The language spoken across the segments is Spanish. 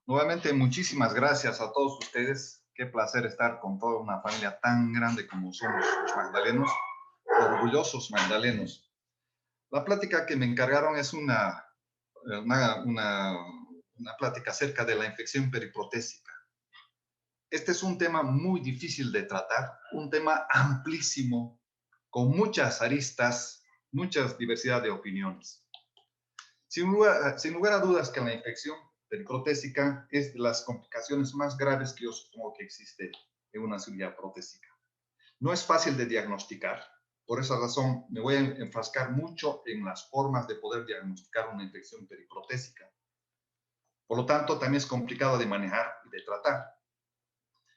Nuevamente, muchísimas gracias a todos ustedes. Qué placer estar con toda una familia tan grande como somos los magdalenos, orgullosos magdalenos. La plática que me encargaron es una, una, una plática acerca de la infección periprotésica. Este es un tema muy difícil de tratar, un tema amplísimo, con muchas aristas, mucha diversidad de opiniones. Sin lugar a dudas que la infección periprotésica es de las complicaciones más graves que yo supongo que existe en una cirugía protésica. No es fácil de diagnosticar, por esa razón me voy a enfrascar mucho en las formas de poder diagnosticar una infección periprotésica. Por lo tanto, también es complicado de manejar y de tratar.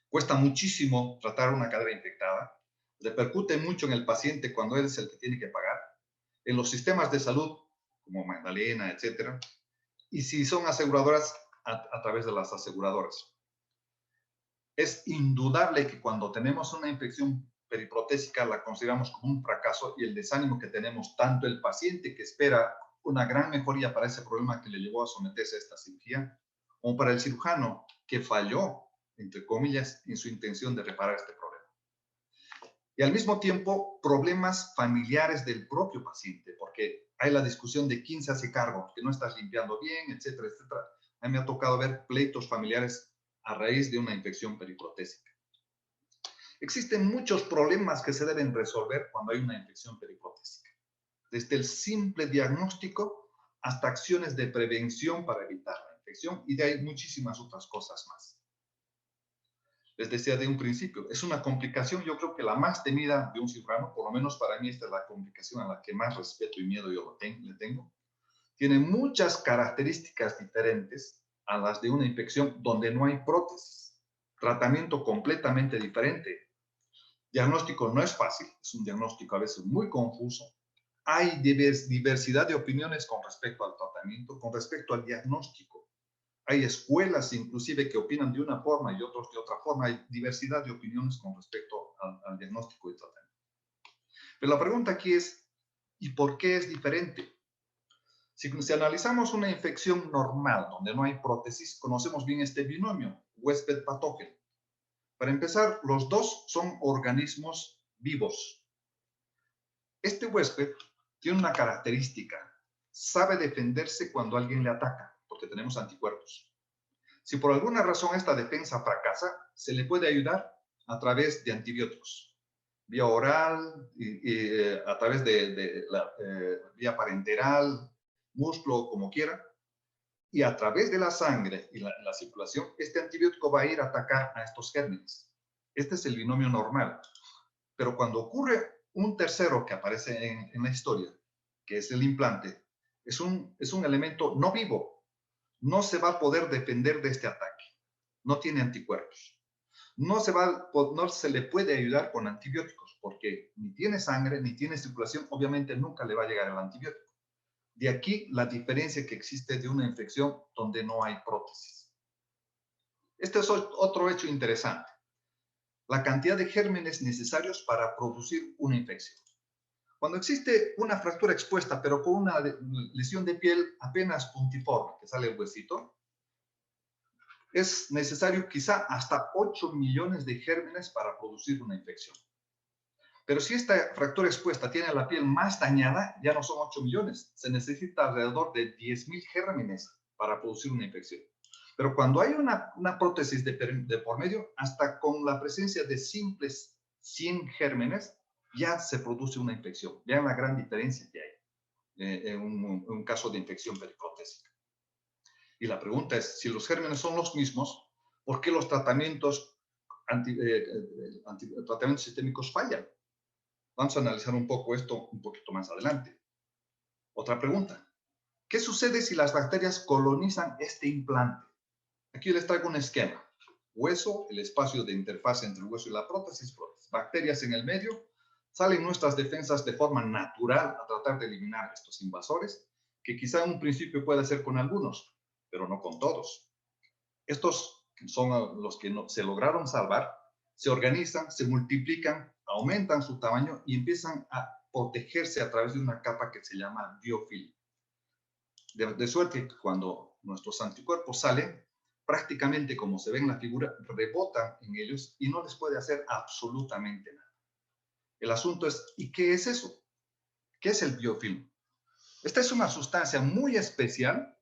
Cuesta muchísimo tratar una cadera infectada, repercute mucho en el paciente cuando él es el que tiene que pagar, en los sistemas de salud como Magdalena, etcétera, y si son aseguradoras, a través de las aseguradoras. Es indudable que cuando tenemos una infección periprotésica la consideramos como un fracaso y el desánimo que tenemos tanto el paciente que espera una gran mejoría para ese problema que le llevó a someterse a esta cirugía, como para el cirujano que falló, entre comillas, en su intención de reparar este problema. Y al mismo tiempo, problemas familiares del propio paciente, porque hay la discusión de quién se hace cargo, que no estás limpiando bien, etcétera, etcétera. A mí me ha tocado ver pleitos familiares a raíz de una infección periprotésica. Existen muchos problemas que se deben resolver cuando hay una infección periprotésica, desde el simple diagnóstico hasta acciones de prevención para evitar la infección y de ahí muchísimas otras cosas más. Les decía de un principio, es una complicación, yo creo que la más temida de un cirujano, por lo menos para mí esta es la complicación a la que más respeto y miedo yo le tengo. Tiene muchas características diferentes a las de una infección donde no hay prótesis. Tratamiento completamente diferente. Diagnóstico no es fácil, es un diagnóstico a veces muy confuso. Hay diversidad de opiniones con respecto al tratamiento, con respecto al diagnóstico. Hay escuelas inclusive que opinan de una forma y otros de otra forma. Hay diversidad de opiniones con respecto al diagnóstico y tratamiento. Pero la pregunta aquí es, ¿y por qué es diferente? Si analizamos una infección normal donde no hay prótesis, conocemos bien este binomio, huésped-patógeno. Para empezar, los dos son organismos vivos. Este huésped tiene una característica, sabe defenderse cuando alguien le ataca, porque tenemos anticuerpos. Si por alguna razón esta defensa fracasa, se le puede ayudar a través de antibióticos, vía oral, a través de la vía parenteral, músculo, como quiera, y a través de la sangre y la circulación, este antibiótico va a ir a atacar a estos gérmenes. Este es el binomio normal. Pero cuando ocurre un tercero que aparece en la historia, que es el implante, es un elemento no vivo, no se va a poder defender de este ataque, no tiene anticuerpos, no se le puede ayudar con antibióticos, porque ni tiene sangre, ni tiene circulación, obviamente nunca le va a llegar el antibiótico. De aquí la diferencia que existe de una infección donde no hay prótesis. Este es otro hecho interesante, la cantidad de gérmenes necesarios para producir una infección. Cuando existe una fractura expuesta, pero con una lesión de piel apenas puntiforme, que sale el huesito, es necesario quizá hasta 8 millones de gérmenes para producir una infección. Pero si esta fractura expuesta tiene la piel más dañada, ya no son 8 millones, se necesita alrededor de 10.000 gérmenes para producir una infección. Pero cuando hay una prótesis de por medio, hasta con la presencia de simples 100 gérmenes, ya se produce una infección. Vean la gran diferencia que hay en un caso de infección periprotésica. Y la pregunta es, si los gérmenes son los mismos, ¿por qué los tratamientos sistémicos fallan? Vamos a analizar un poco esto un poquito más adelante. Otra pregunta. ¿Qué sucede si las bacterias colonizan este implante? Aquí les traigo un esquema. Hueso, el espacio de interfaz entre el hueso y la prótesis, bacterias en el medio, salen nuestras defensas de forma natural a tratar de eliminar estos invasores, que quizá en un principio puede ser con algunos, pero no con todos. Estos son los que se lograron salvar, se organizan, se multiplican, aumentan su tamaño y empiezan a protegerse a través de una capa que se llama biofilm. De suerte que cuando nuestros anticuerpos salen, prácticamente, como se ve en la figura, rebotan en ellos y no les puede hacer absolutamente nada. El asunto es, ¿y qué es eso? ¿Qué es el biofilm? Esta es una sustancia muy especial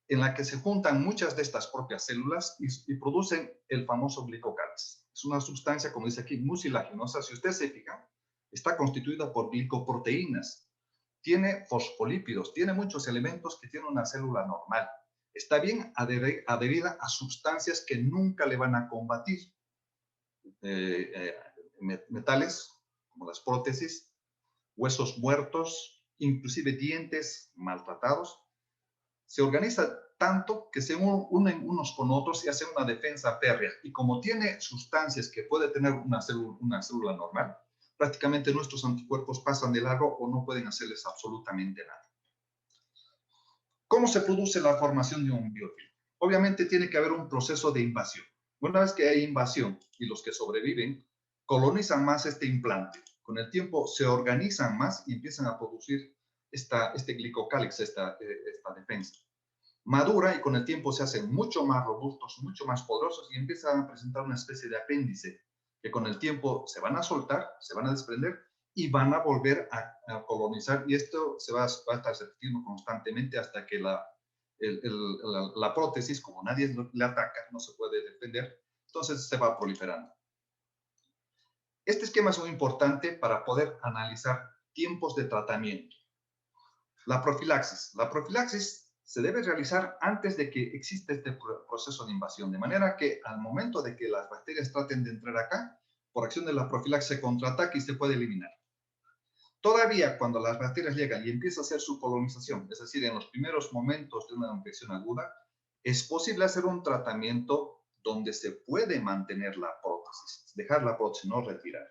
en la que se juntan muchas de estas propias células y producen el famoso glicocálix. Es una sustancia, como dice aquí, mucilaginosa. Si usted se fija, está constituida por glicoproteínas, tiene fosfolípidos, tiene muchos elementos que tiene una célula normal. Está bien adherida a sustancias que nunca le van a combatir. Metales, como las prótesis, huesos muertos, inclusive dientes maltratados. Se organiza tanto que se unen unos con otros y hacen una defensa férrea. Y como tiene sustancias que puede tener una célula normal, prácticamente nuestros anticuerpos pasan de largo o no pueden hacerles absolutamente nada. ¿Cómo se produce la formación de un biofilm? Obviamente tiene que haber un proceso de invasión. Una vez que hay invasión y los que sobreviven colonizan más este implante, con el tiempo se organizan más y empiezan a producir este glicocálix, esta defensa. Madura y con el tiempo se hacen mucho más robustos, mucho más poderosos y empiezan a presentar una especie de apéndice que con el tiempo se van a soltar, se van a desprender y van a volver a colonizar. Y esto se va a estar repitiendo constantemente hasta que la prótesis, como nadie le ataca, no se puede defender, entonces se va proliferando. Este esquema es muy importante para poder analizar tiempos de tratamiento. La profilaxis. La profilaxis se debe realizar antes de que exista este proceso de invasión, de manera que al momento de que las bacterias traten de entrar acá, por acción de la profilaxis se contraataca y se puede eliminar. Todavía cuando las bacterias llegan y empieza a hacer su colonización, es decir, en los primeros momentos de una infección aguda, es posible hacer un tratamiento donde se puede mantener la prótesis, dejar la prótesis, no retirar.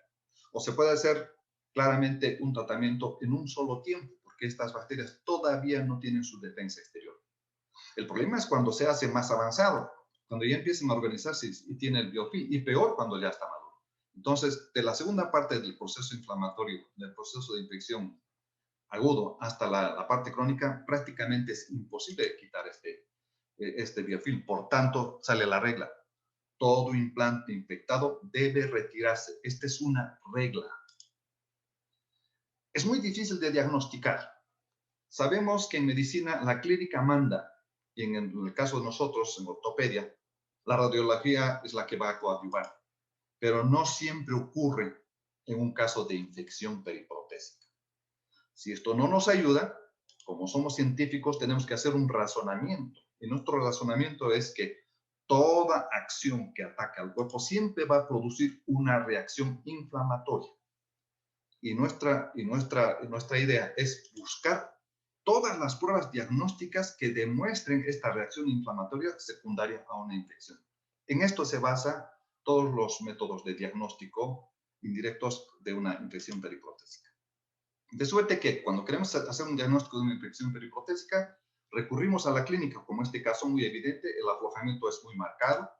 O se puede hacer claramente un tratamiento en un solo tiempo, porque estas bacterias todavía no tienen su defensa exterior. El problema es cuando se hace más avanzado, cuando ya empiezan a organizarse y tiene el biofilm, y peor cuando ya está maduro. Entonces, de la segunda parte del proceso inflamatorio, del proceso de infección agudo hasta la parte crónica, prácticamente es imposible quitar este biofilm. Por tanto, sale la regla. Todo implante infectado debe retirarse. Esta es una regla. Es muy difícil de diagnosticar. Sabemos que en medicina la clínica manda, y en el caso de nosotros, en ortopedia, la radiología es la que va a coadyuvar, pero no siempre ocurre en un caso de infección periprotésica. Si esto no nos ayuda, como somos científicos, tenemos que hacer un razonamiento. Y nuestro razonamiento es que toda acción que ataca al cuerpo siempre va a producir una reacción inflamatoria. Y nuestra idea es buscar todas las pruebas diagnósticas que demuestren esta reacción inflamatoria secundaria a una infección. En esto se basa todos los métodos de diagnóstico indirectos de una infección periprotésica. De suerte que cuando queremos hacer un diagnóstico de una infección periprotésica, recurrimos a la clínica, como este caso muy evidente, el aflojamiento es muy marcado,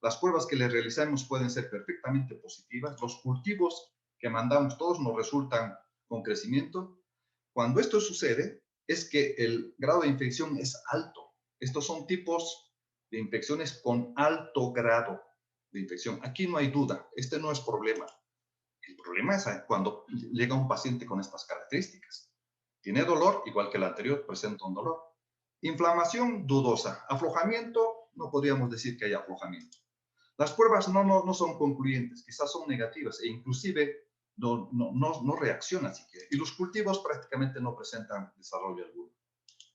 las pruebas que le realizamos pueden ser perfectamente positivas, los cultivos que mandamos todos nos resultan con crecimiento. Cuando esto sucede, es que el grado de infección es alto. Estos son tipos de infecciones con alto grado de infección. Aquí no hay duda, este no es problema. El problema es cuando llega un paciente con estas características. Tiene dolor, igual que el anterior, presenta un dolor. Inflamación dudosa. Aflojamiento, no podríamos decir que hay aflojamiento. Las pruebas no son concluyentes, quizás son negativas e inclusive no reacciona siquiera. Y los cultivos prácticamente no presentan desarrollo alguno.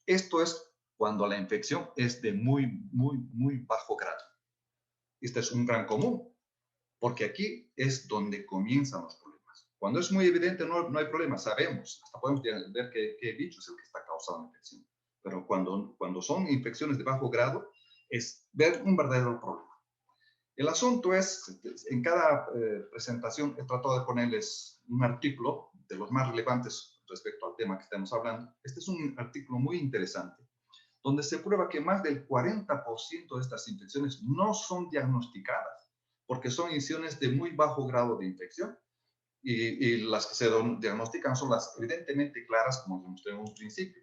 Esto es cuando la infección es de muy bajo grado. Este es un gran común, porque aquí es donde comienzan los problemas. Cuando es muy evidente no hay problema, sabemos, hasta podemos ver qué bicho es el que está causando la infección. Pero cuando son infecciones de bajo grado, es ver un verdadero problema. El asunto es, en cada presentación he tratado de ponerles un artículo de los más relevantes respecto al tema que estamos hablando. Este es un artículo muy interesante, donde se prueba que más del 40% de estas infecciones no son diagnosticadas, porque son infecciones de muy bajo grado de infección, y las que se diagnostican son las evidentemente claras, como les mostré en un principio.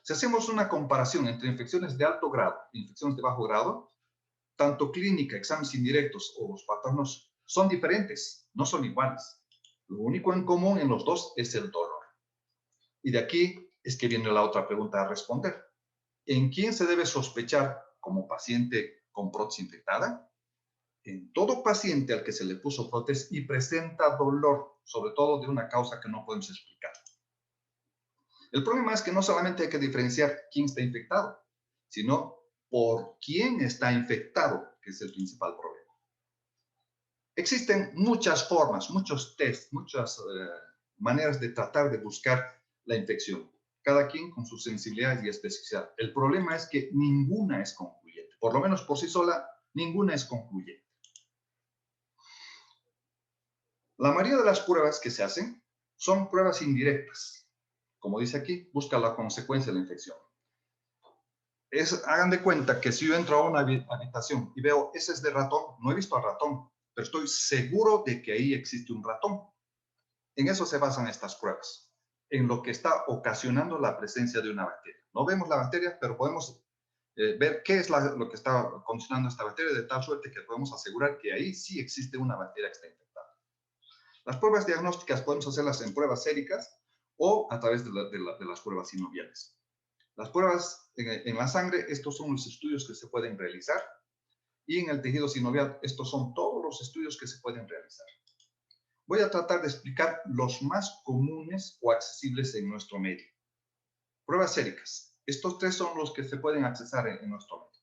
Si hacemos una comparación entre infecciones de alto grado e infecciones de bajo grado, tanto clínica, exámenes indirectos o los patógenos son diferentes, no son iguales. Lo único en común en los dos es el dolor. Y de aquí es que viene la otra pregunta a responder. ¿En quién se debe sospechar como paciente con prótesis infectada? En todo paciente al que se le puso prótesis y presenta dolor, sobre todo de una causa que no podemos explicar. El problema es que no solamente hay que diferenciar quién está infectado, sino por quién está infectado, que es el principal problema. Existen muchas formas, muchos test, muchas maneras de tratar de buscar la infección, cada quien con su sensibilidad y especificidad. El problema es que ninguna es concluyente, por lo menos por sí sola, ninguna es concluyente. La mayoría de las pruebas que se hacen son pruebas indirectas. Como dice aquí, busca la consecuencia de la infección. Hagan de cuenta que si yo entro a una habitación y veo, ese es de ratón, no he visto al ratón, pero estoy seguro de que ahí existe un ratón. En eso se basan estas pruebas, en lo que está ocasionando la presencia de una bacteria. No vemos la bacteria, pero podemos ver qué es lo que está condicionando esta bacteria, de tal suerte que podemos asegurar que ahí sí existe una bacteria que está infectada. Las pruebas diagnósticas podemos hacerlas en pruebas séricas o a través de las pruebas sinoviales. Las pruebas en la sangre, estos son los estudios que se pueden realizar, y en el tejido sinovial, estos son todos los estudios que se pueden realizar. Voy a tratar de explicar los más comunes o accesibles en nuestro medio. Pruebas séricas. Estos tres son los que se pueden accesar en nuestro medio.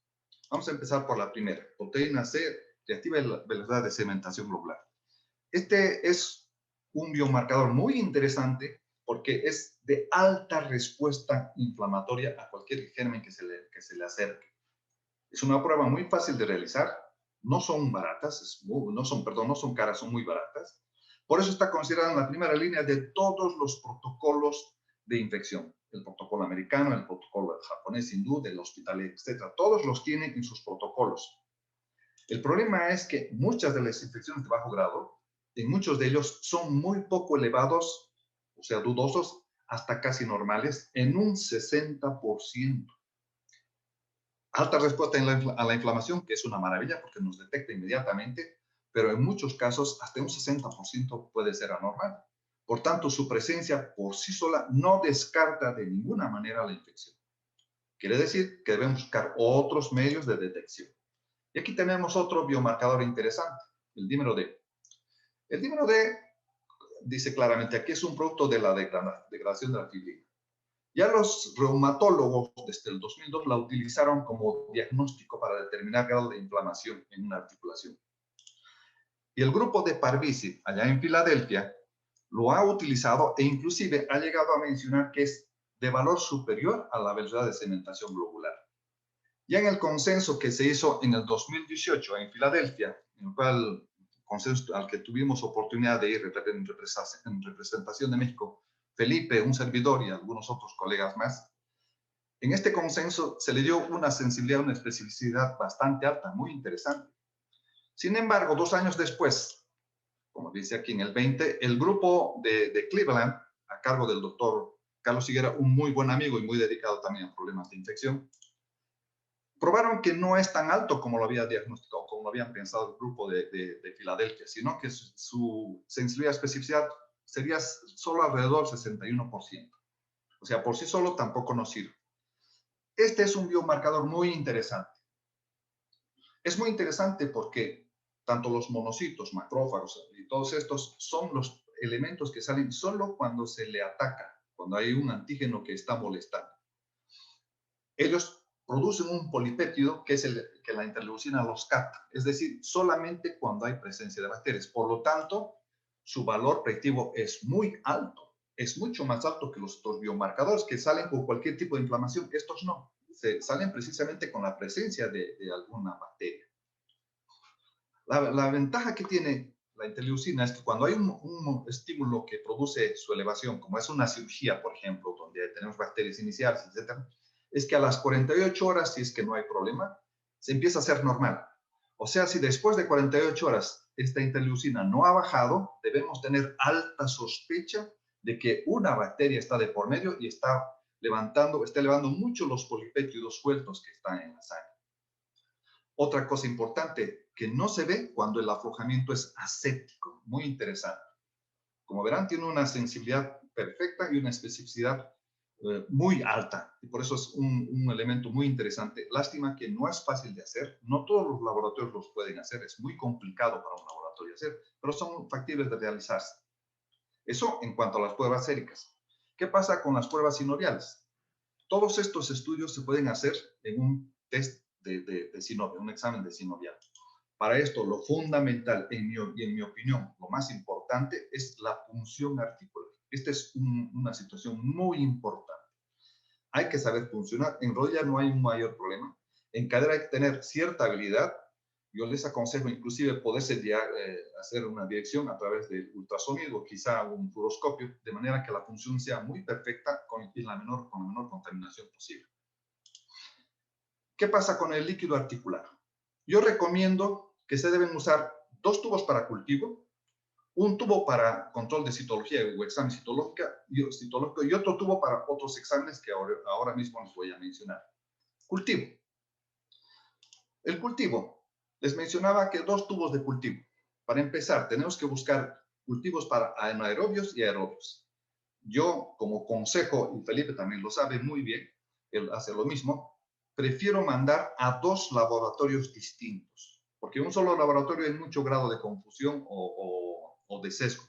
Vamos a empezar por la primera, proteína C reactiva la velocidad de sedimentación globular. Este es un biomarcador muy interesante porque es de alta respuesta inflamatoria a cualquier germen que se le acerque. Es una prueba muy fácil de realizar, no son baratas, no son caras, son muy baratas. Por eso está considerada en la primera línea de todos los protocolos de infección. El protocolo americano, el protocolo japonés, hindú, del hospital, etc. Todos los tienen en sus protocolos. El problema es que muchas de las infecciones de bajo grado, en muchos de ellos son muy poco elevados, o sea, dudosos, hasta casi normales, en un 60%. Alta respuesta a la inflamación, que es una maravilla porque nos detecta inmediatamente, pero en muchos casos hasta un 60% puede ser anormal. Por tanto, su presencia por sí sola no descarta de ninguna manera la infección. Quiere decir que debemos buscar otros medios de detección. Y aquí tenemos otro biomarcador interesante, el dímero D. El dímero D dice claramente aquí es un producto de la degradación de la fibrina. Ya los reumatólogos desde el 2002 la utilizaron como diagnóstico para determinar grado de inflamación en una articulación. Y el grupo de Parvizi, allá en Filadelfia, lo ha utilizado e inclusive ha llegado a mencionar que es de valor superior a la velocidad de sedimentación globular. Ya en el consenso que se hizo en el 2018 en Filadelfia, en el cual consenso al que tuvimos oportunidad de ir en representación de México, Felipe, un servidor y algunos otros colegas más, en este consenso se le dio una sensibilidad, una especificidad bastante alta, muy interesante. Sin embargo, 2 años después, como dice aquí en el 20, el grupo de Cleveland, a cargo del doctor Carlos Higuera, un muy buen amigo y muy dedicado también a problemas de infección, probaron que no es tan alto como lo había diagnosticado, como lo habían pensado el grupo de Filadelfia, sino que su sensibilidad y especificidad sería solo alrededor del 61%. O sea, por sí solo tampoco nos sirve. Este es un biomarcador muy interesante. Es muy interesante porque tanto los monocitos, macrófagos y todos estos son los elementos que salen solo cuando se le ataca, cuando hay un antígeno que está molestando. Ellos producen un polipéptido que es que la interleucina los capta, es decir, solamente cuando hay presencia de bacterias. Por lo tanto, su valor predictivo es muy alto, es mucho más alto que los otros biomarcadores que salen por cualquier tipo de inflamación. Estos no, salen precisamente con la presencia de alguna bacteria. La ventaja que tiene la interleucina es que cuando hay un estímulo que produce su elevación, como es una cirugía, por ejemplo, donde tenemos bacterias iniciales, etc., es que a las 48 horas, si es que no hay problema, se empieza a hacer normal. O sea, si después de 48 horas esta interleucina no ha bajado, debemos tener alta sospecha de que una bacteria está de por medio y está elevando mucho los polipéptidos sueltos que están en la sangre. Otra cosa importante que no se ve cuando el aflojamiento es aséptico, muy interesante. Como verán, tiene una sensibilidad perfecta y una especificidad muy alta, y por eso es un elemento muy interesante. Lástima que no es fácil de hacer, no todos los laboratorios los pueden hacer, es muy complicado para un laboratorio hacer, pero son factibles de realizarse. Eso en cuanto a las pruebas séricas. ¿Qué pasa con las pruebas sinoviales? Todos estos estudios se pueden hacer en un test de sinovia, un examen de sinovial. Para esto, lo fundamental, en mi opinión, lo más importante, es la punción articular. Esta es una situación muy importante. Hay que saber funcionar. En rodilla no hay un mayor problema. En cadera hay que tener cierta habilidad. Yo les aconsejo inclusive poderse hacer una dirección a través del ultrasonido, quizá un fluoroscopio, de manera que la función sea muy perfecta con la menor contaminación posible. ¿Qué pasa con el líquido articular? Yo recomiendo que se deben usar 2 tubos para cultivo, un tubo para control de citología o examen citológico y otro tubo para otros exámenes que ahora mismo les voy a mencionar. Cultivo. El cultivo. Les mencionaba que 2 tubos de cultivo. Para empezar, tenemos que buscar cultivos para anaerobios y aerobios. Yo, como consejo, y Felipe también lo sabe muy bien, él hace lo mismo, prefiero mandar a 2 laboratorios distintos, porque un solo laboratorio hay mucho grado de confusión o de sesgo.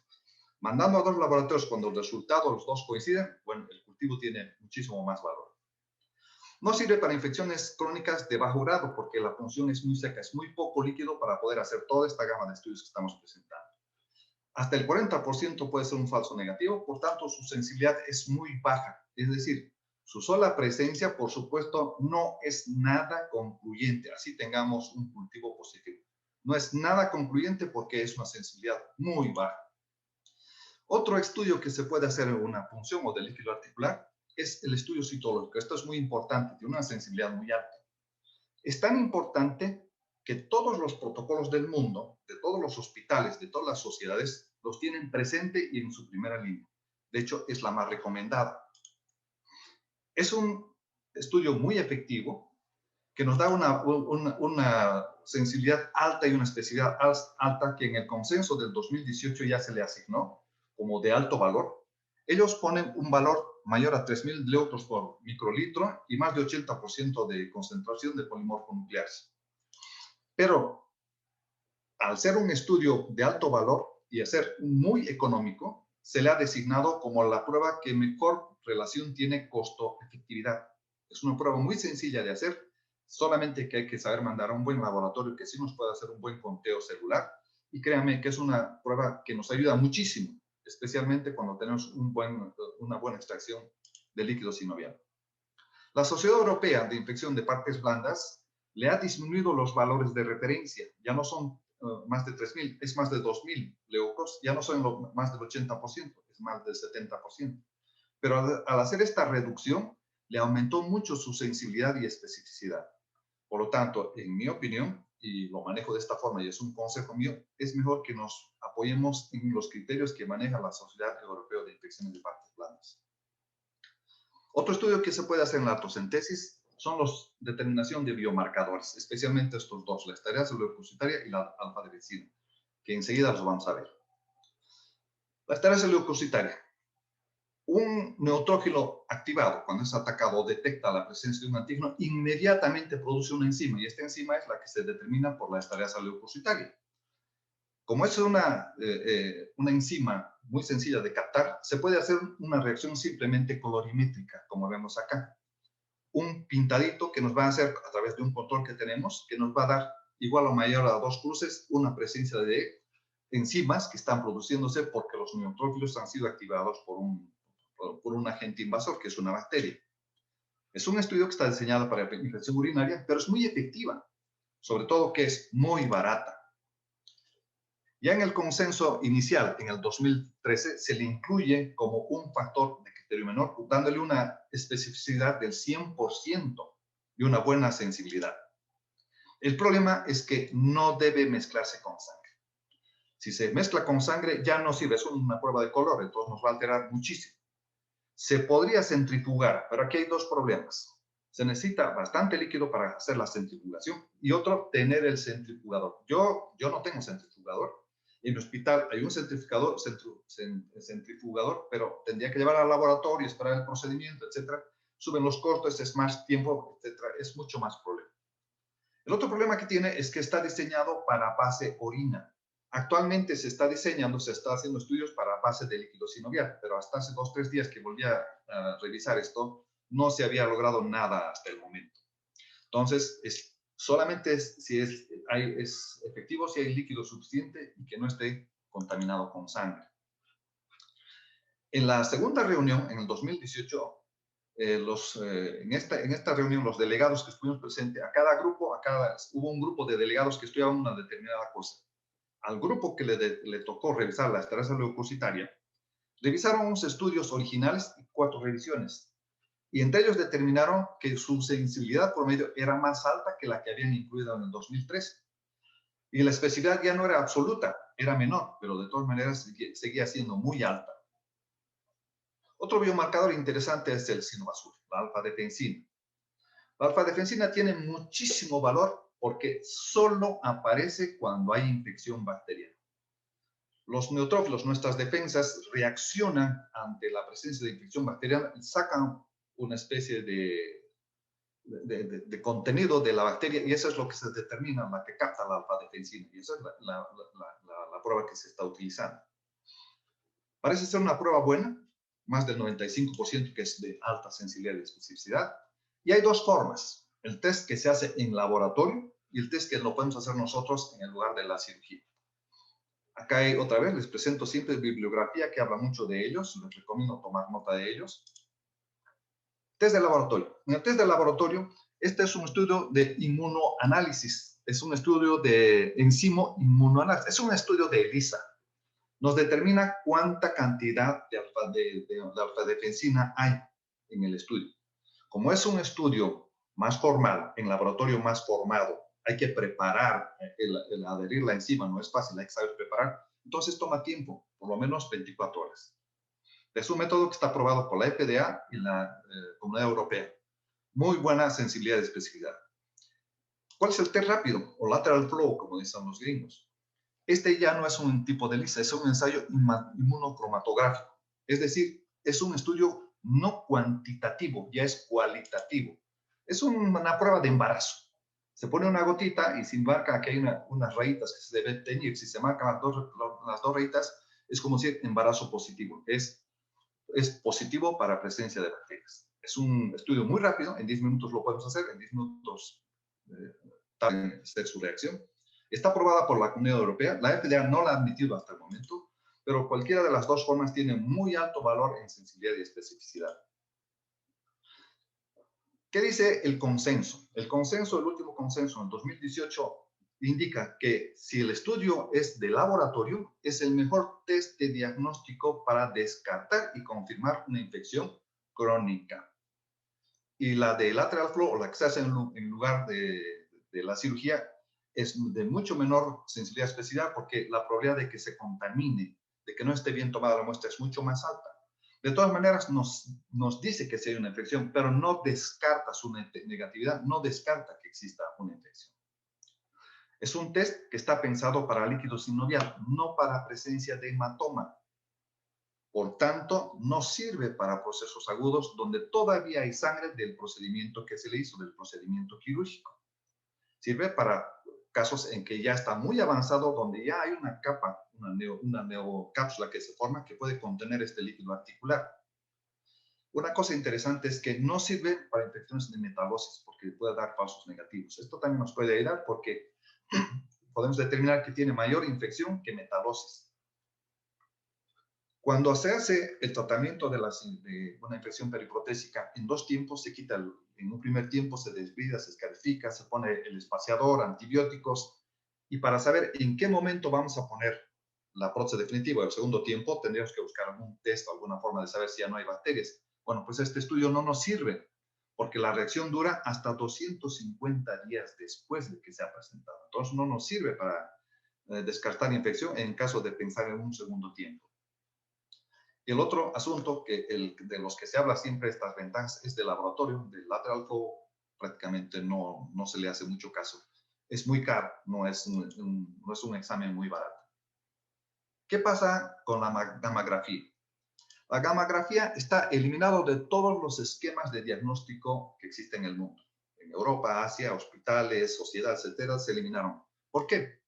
Mandando a 2 laboratorios cuando el resultado los 2 coinciden, bueno, el cultivo tiene muchísimo más valor. No sirve para infecciones crónicas de bajo grado porque la punción es muy seca, es muy poco líquido para poder hacer toda esta gama de estudios que estamos presentando. Hasta el 40% puede ser un falso negativo, por tanto su sensibilidad es muy baja, es decir, su sola presencia, por supuesto, no es nada concluyente, así tengamos un cultivo positivo. No es nada concluyente porque es una sensibilidad muy baja. Otro estudio que se puede hacer en una punción o de líquido articular es el estudio citológico. Esto es muy importante, tiene una sensibilidad muy alta. Es tan importante que todos los protocolos del mundo, de todos los hospitales, de todas las sociedades, los tienen presente y en su primera línea. De hecho, es la más recomendada. Es un estudio muy efectivo que nos da una sensibilidad alta y una especificidad alta que en el consenso del 2018 ya se le asignó como de alto valor. Ellos ponen un valor mayor a 3.000 leutos por microlitro y más de 80% de concentración de polimorfo nucleares. Pero al ser un estudio de alto valor y a ser muy económico, se le ha designado como la prueba que mejor relación tiene costo-efectividad. Es una prueba muy sencilla de hacer, solamente que hay que saber mandar a un buen laboratorio que sí nos pueda hacer un buen conteo celular. Y créanme que es una prueba que nos ayuda muchísimo, especialmente cuando tenemos una buena extracción de líquido sinovial. La Sociedad Europea de Infección de Partes Blandas le ha disminuido los valores de referencia. Ya no son más de 3.000, es más de 2.000 leucos, ya no son más del 80%, es más del 70%. Pero al hacer esta reducción, le aumentó mucho su sensibilidad y especificidad. Por lo tanto, en mi opinión, y lo manejo de esta forma y es un consejo mío, es mejor que nos apoyemos en los criterios que maneja la Sociedad Europea de Infecciones de Partes Blandas. Otro estudio que se puede hacer en la autocentesis son la determinación de biomarcadores, especialmente estos dos, la esterasa leucocitaria y la alfa-adenovirina, que enseguida los vamos a ver. La esterasa leucocitaria. Un neutrófilo activado, cuando es atacado o detecta la presencia de un antígeno, inmediatamente produce una enzima, y esta enzima es la que se determina por la esterasa leucocitaria. Como es una enzima muy sencilla de captar, se puede hacer una reacción simplemente colorimétrica, como vemos acá. Un pintadito que nos va a hacer a través de un control que tenemos, que nos va a dar igual o mayor a 2 cruces una presencia de enzimas que están produciéndose porque los neutrófilos han sido activados por un agente invasor, que es una bacteria. Es un estudio que está diseñado para la infección urinaria, pero es muy efectiva, sobre todo que es muy barata. Ya en el consenso inicial, en el 2013, se le incluye como un factor de criterio menor, dándole una especificidad del 100% y una buena sensibilidad. El problema es que no debe mezclarse con sangre. Si se mezcla con sangre, ya no sirve, es una prueba de color, entonces nos va a alterar muchísimo. Se podría centrifugar, pero aquí hay 2 problemas. Se necesita bastante líquido para hacer la centrifugación y otro, tener el centrifugador. Yo no tengo centrifugador. En mi hospital hay un centrifugador, pero tendría que llevar al laboratorio, esperar el procedimiento, etcétera. Suben los costos, es más tiempo, etcétera. Es mucho más problema. El otro problema que tiene es que está diseñado para base orina. Actualmente se está diseñando, se está haciendo estudios para base de líquido sinovial, pero hasta hace 2 o 3 días que volví a revisar esto, no se había logrado nada hasta el momento. Entonces, solamente es efectivo si hay líquido suficiente y que no esté contaminado con sangre. En la segunda reunión, en el 2018, en esta reunión, los delegados que estuvimos presentes, hubo un grupo de delegados que estudiaban una determinada cosa. Al grupo que le tocó revisar la esterasa leucocitaria, revisaron unos estudios originales y 4 revisiones. Y entre ellos determinaron que su sensibilidad promedio era más alta que la que habían incluido en el 2003. Y la especificidad ya no era absoluta, era menor, pero de todas maneras seguía siendo muy alta. Otro biomarcador interesante es el cinovasur, la alfa-defensina. La alfa-defensina tiene muchísimo valor porque solo aparece cuando hay infección bacteriana. Los neutrófilos, nuestras defensas, reaccionan ante la presencia de infección bacteriana y sacan una especie de contenido de la bacteria y eso es lo que se determina, la que capta la alfa-defensina. Y esa es la prueba que se está utilizando. Parece ser una prueba buena, más del 95% que es de alta sensibilidad y especificidad. Y hay 2 formas, el test que se hace en laboratorio y el test que lo podemos hacer nosotros en el lugar de la cirugía. Acá otra vez les presento siempre bibliografía que habla mucho de ellos, les recomiendo tomar nota de ellos. Test de laboratorio. En el test de laboratorio, este es un estudio de inmunoanálisis, es un estudio de enzimo inmunoanálisis, es un estudio de ELISA. Nos determina cuánta cantidad de alfa-defensina hay en el estudio. Como es un estudio más formal, en laboratorio más formado, hay que preparar el adherir la enzima, no es fácil, hay que saber preparar, entonces toma tiempo, por lo menos 24 horas. Es un método que está aprobado por la FDA y la Comunidad Europea. Muy buena sensibilidad y especificidad. ¿Cuál es el test rápido? O lateral flow, como dicen los gringos. Este ya no es un tipo de ELISA, es un ensayo inmunocromatográfico. Es decir, es un estudio no cuantitativo, ya es cualitativo. Es una prueba de embarazo. Se pone una gotita y se marca que hay unas rayitas que se deben teñir. Si se marcan las dos rayitas, es como decir embarazo positivo. Es positivo para presencia de bacterias. Es un estudio muy rápido, en 10 minutos lo podemos hacer, en 10 minutos hacer su reacción. Está aprobada por la Comunidad Europea, la FDA no la ha admitido hasta el momento, pero cualquiera de las 2 formas tiene muy alto valor en sensibilidad y especificidad. ¿Qué dice el consenso? El último consenso en 2018 indica que si el estudio es de laboratorio, es el mejor test de diagnóstico para descartar y confirmar una infección crónica. Y la de lateral flow, o la que se hace en lugar de la cirugía, es de mucho menor sensibilidad y especificidad porque la probabilidad de que se contamine, de que no esté bien tomada la muestra, es mucho más alta. De todas maneras, nos dice que sí hay una infección, pero no descarta su negatividad, no descarta que exista una infección. Es un test que está pensado para líquido sinovial, no para presencia de hematoma. Por tanto, no sirve para procesos agudos donde todavía hay sangre del procedimiento que se le hizo, del procedimiento quirúrgico. Sirve para casos en que ya está muy avanzado, donde ya hay una capa, una neocápsula que se forma que puede contener este líquido articular. Una cosa interesante es que no sirve para infecciones de metalosis porque puede dar falsos negativos. Esto también nos puede ayudar porque podemos determinar que tiene mayor infección que metalosis. Cuando se hace el tratamiento de una infección periprotésica, en 2 tiempos se quita, en un primer tiempo se desbrida, se escarifica, se pone el espaciador, antibióticos, y para saber en qué momento vamos a poner la prótesis definitiva, el segundo tiempo, tendríamos que buscar algún test o alguna forma de saber si ya no hay bacterias. Bueno, pues este estudio no nos sirve, porque la reacción dura hasta 250 días después de que se ha presentado. Entonces no nos sirve para descartar infección en caso de pensar en un segundo tiempo. Y el otro asunto de los que se habla siempre estas ventajas es del laboratorio, del lateral flow prácticamente no se le hace mucho caso. Es muy caro, no es un examen muy barato. ¿Qué pasa con la gammagrafía? La gammagrafía está eliminado de todos los esquemas de diagnóstico que existen en el mundo. En Europa, Asia, hospitales, sociedades, etcétera, se eliminaron. ¿Por qué?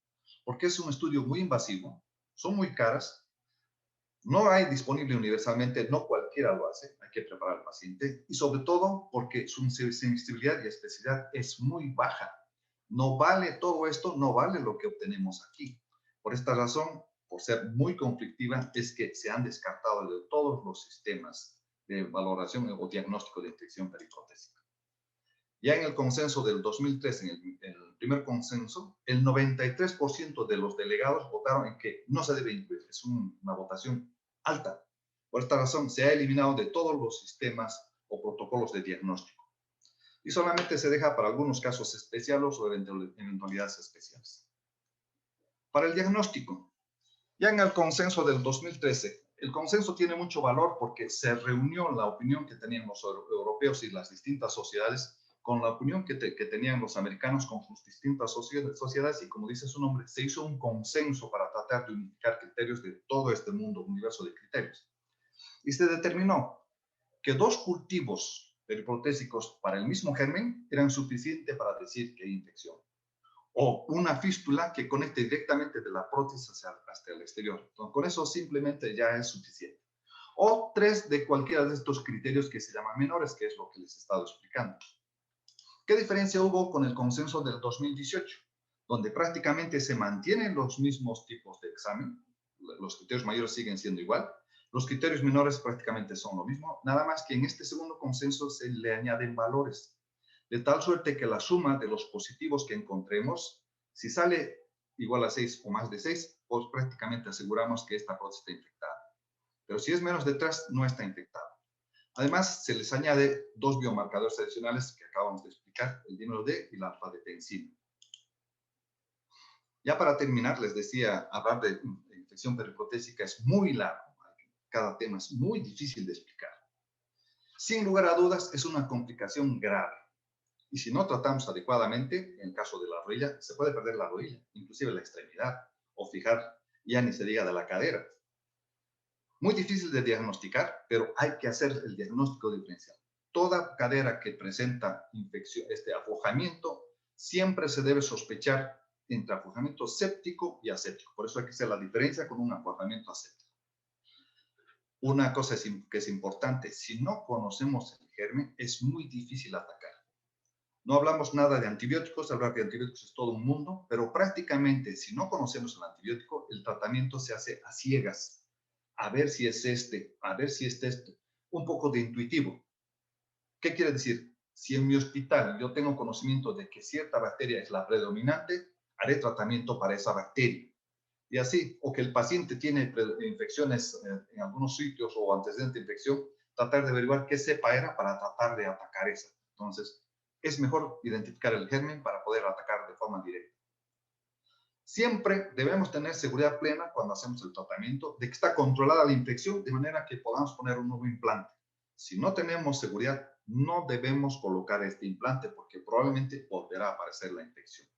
Porque es un estudio muy invasivo, son muy caras, no hay disponible universalmente, no cualquiera lo hace, hay que preparar al paciente, y sobre todo porque su sensibilidad y especificidad es muy baja. No vale todo esto, no vale lo que obtenemos aquí. Por esta razón, por ser muy conflictiva, es que se han descartado de todos los sistemas de valoración o diagnóstico de infección periprotésica. Ya en el consenso del 2003, en el primer consenso, el 93% de los delegados votaron en que no se debe incluir. Es una votación alta. Por esta razón, se ha eliminado de todos los sistemas o protocolos de diagnóstico. Y solamente se deja para algunos casos especiales o eventualidades especiales. Para el diagnóstico, ya en el consenso del 2013, el consenso tiene mucho valor porque se reunió la opinión que tenían los europeos y las distintas sociedades con la opinión que tenían los americanos con sus distintas sociedades y, como dice su nombre, se hizo un consenso para tratar de unificar criterios de todo este mundo, universo de criterios. Y se determinó que 2 cultivos periprotésicos para el mismo germen eran suficientes para decir que hay infección. O una fístula que conecte directamente de la prótesis hasta el exterior. Entonces, con eso simplemente ya es suficiente. O 3 de cualquiera de estos criterios que se llaman menores, que es lo que les he estado explicando. ¿Qué diferencia hubo con el consenso del 2018? Donde prácticamente se mantienen los mismos tipos de examen, los criterios mayores siguen siendo igual, los criterios menores prácticamente son lo mismo, nada más que en este segundo consenso se le añaden valores, de tal suerte que la suma de los positivos que encontremos, si sale igual a 6 o más de 6, pues prácticamente aseguramos que esta prótesis está infectada. Pero si es menos de 3, no está infectada. Además, se les añade 2 biomarcadores adicionales que acabamos de explicar, el dímero D y la alfa-detensina. Ya para terminar, les decía, hablar de infección periprotésica es muy largo. Cada tema es muy difícil de explicar. Sin lugar a dudas, es una complicación grave. Y si no tratamos adecuadamente, en el caso de la rodilla, se puede perder la rodilla, inclusive la extremidad, o fijar, ya ni se diga de la cadera. Muy difícil de diagnosticar, pero hay que hacer el diagnóstico diferencial. Toda cadera que presenta infección, aflojamiento, siempre se debe sospechar entre aflojamiento séptico y aséptico. Por eso hay que hacer la diferencia con un aflojamiento aséptico. Una cosa que es importante, si no conocemos el germen, es muy difícil atacar. No hablamos nada de antibióticos, hablar de antibióticos es todo un mundo, pero prácticamente si no conocemos el antibiótico, el tratamiento se hace a ciegas. A ver si es a ver si es este. Un poco de intuitivo. ¿Qué quiere decir? Si en mi hospital yo tengo conocimiento de que cierta bacteria es la predominante, haré tratamiento para esa bacteria. Y así, o que el paciente tiene infecciones en algunos sitios o antecedentes de infección, tratar de averiguar qué cepa era para tratar de atacar esa. Entonces, es mejor identificar el germen para poder atacar de forma directa. Siempre debemos tener seguridad plena cuando hacemos el tratamiento de que está controlada la infección de manera que podamos poner un nuevo implante. Si no tenemos seguridad, no debemos colocar este implante porque probablemente volverá a aparecer la infección.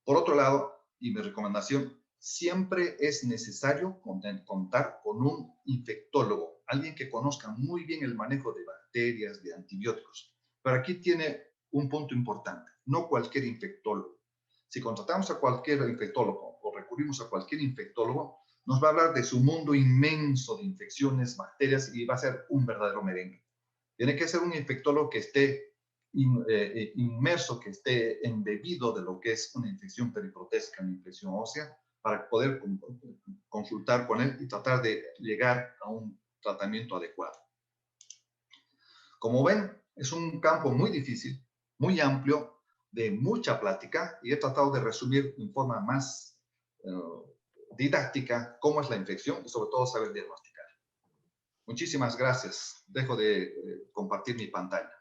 Por otro lado, y mi recomendación, siempre es necesario contar con un infectólogo, alguien que conozca muy bien el manejo de bacterias, de antibióticos. Pero aquí tiene un punto importante, no cualquier infectólogo. Si contratamos a cualquier infectólogo o recurrimos a cualquier infectólogo, nos va a hablar de su mundo inmenso de infecciones, bacterias y va a ser un verdadero merengue. Tiene que ser un infectólogo que esté inmerso, que esté embebido de lo que es una infección periprotésica, una infección ósea, para poder consultar con él y tratar de llegar a un tratamiento adecuado. Como ven, es un campo muy difícil, muy amplio, de mucha plática, y he tratado de resumir en forma más didáctica cómo es la infección y sobre todo saber diagnosticar. Muchísimas gracias. Dejo de compartir mi pantalla.